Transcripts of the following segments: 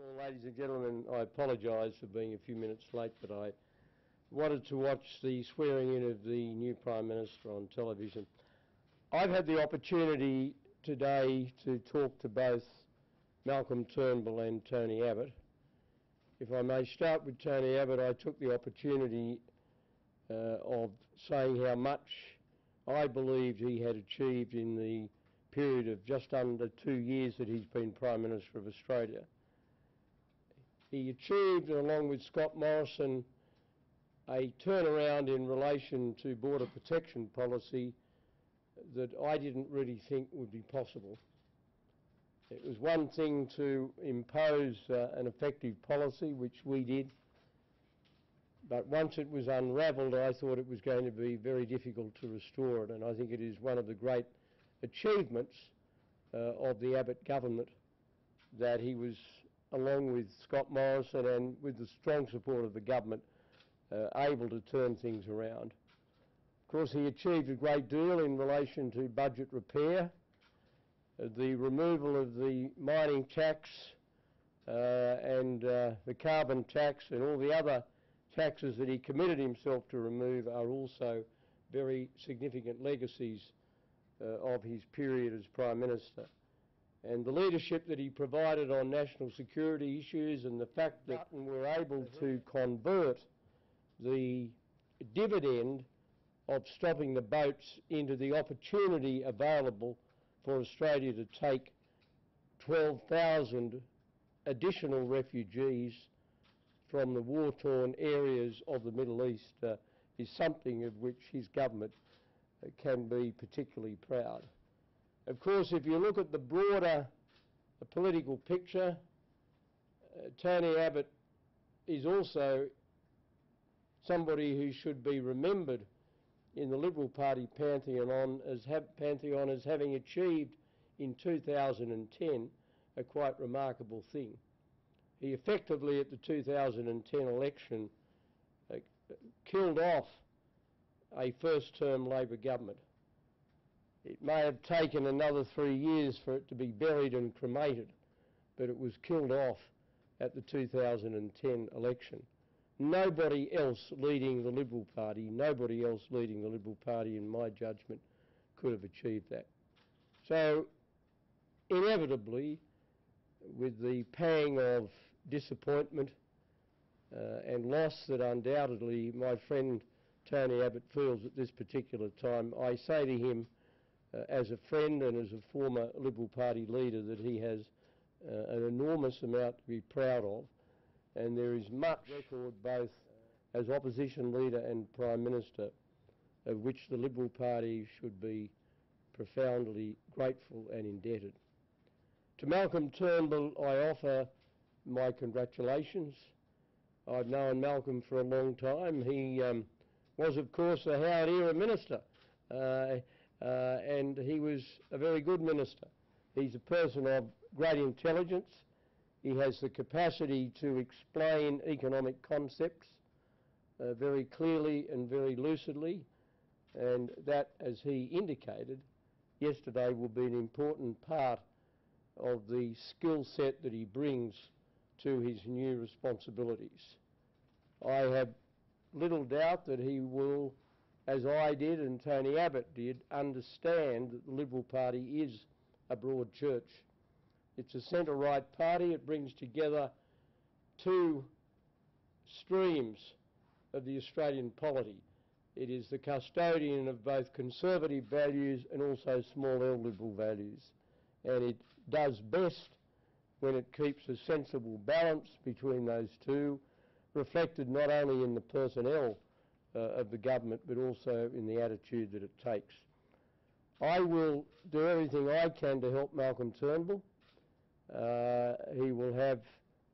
all, ladies and gentlemen. I apologise for being a few minutes late, but I wanted to watch the swearing in of the new Prime Minister on television. I've had the opportunity today to talk to both Malcolm Turnbull and Tony Abbott. If I may start with Tony Abbott, I took the opportunity of saying how much I believed he had achieved in the period of just under 2 years that he's been Prime Minister of Australia. He achieved, along with Scott Morrison, a turnaround in relation to border protection policy that I didn't really think would be possible. It was one thing to impose an effective policy, which we did, but once it was unravelled, I thought it was going to be very difficult to restore it, and I think it is one of the great achievements of the Abbott government that he was, along with Scott Morrison and with the strong support of the government, able to turn things around. Of course, he achieved a great deal in relation to budget repair, the removal of the mining tax and the carbon tax and all the other taxes that he committed himself to remove are also very significant legacies of his period as Prime Minister. And the leadership that he provided on national security issues and the fact that we were able to convert the dividend of stopping the boats into the opportunity available for Australia to take 12,000 additional refugees from the war-torn areas of the Middle East is something of which his government can be particularly proud. Of course, if you look at the broader political picture, Tony Abbott is also somebody who should be remembered in the Liberal Party pantheon as having achieved in 2010 a quite remarkable thing. He effectively, at the 2010 election, killed off a first-term Labor government. It may have taken another 3 years for it to be buried and cremated, but it was killed off at the 2010 election. Nobody else leading the Liberal Party, in my judgment, could have achieved that. So, inevitably, with the pang of disappointment and loss that undoubtedly my friend Tony Abbott feels at this particular time, I say to him, as a friend and as a former Liberal Party leader, that he has an enormous amount to be proud of, and there is much record both as opposition leader and Prime Minister of which the Liberal Party should be profoundly grateful and indebted. To Malcolm Turnbull I offer my congratulations. I've known Malcolm for a long time. He was, of course, a Howard era minister, and he was a very good minister. He's a person of great intelligence. He has the capacity to explain economic concepts very clearly and very lucidly, and that, as he indicated yesterday, will be an important part of the skill set that he brings to his new responsibilities. I have little doubt that he will, as I did and Tony Abbott did, understand that the Liberal Party is a broad church. It's a centre-right party. It brings together two streams of the Australian polity. It is the custodian of both conservative values and also small L liberal values. And it does best when it keeps a sensible balance between those two, reflected not only in the personnel of the government but also in the attitude that it takes. I will do everything I can to help Malcolm Turnbull. He will have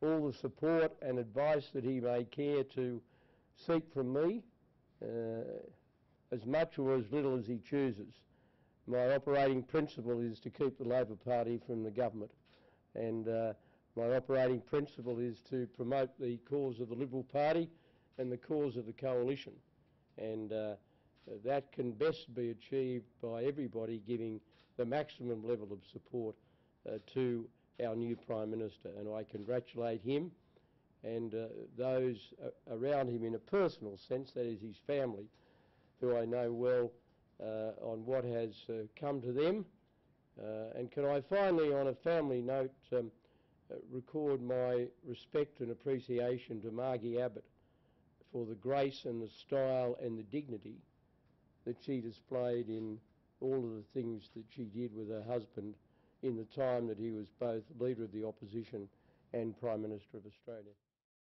all the support and advice that he may care to seek from me, as much or as little as he chooses. My operating principle is to keep the Labor Party from the government, and my operating principle is to promote the cause of the Liberal Party and the cause of the coalition, and that can best be achieved by everybody giving the maximum level of support to our new Prime Minister, and I congratulate him and those around him in a personal sense, that is his family, who I know well, on what has come to them. And can I finally, on a family note, record my respect and appreciation to Margie Abbott for the grace and the style and the dignity that she displayed in all of the things that she did with her husband in the time that he was both Leader of the Opposition and Prime Minister of Australia.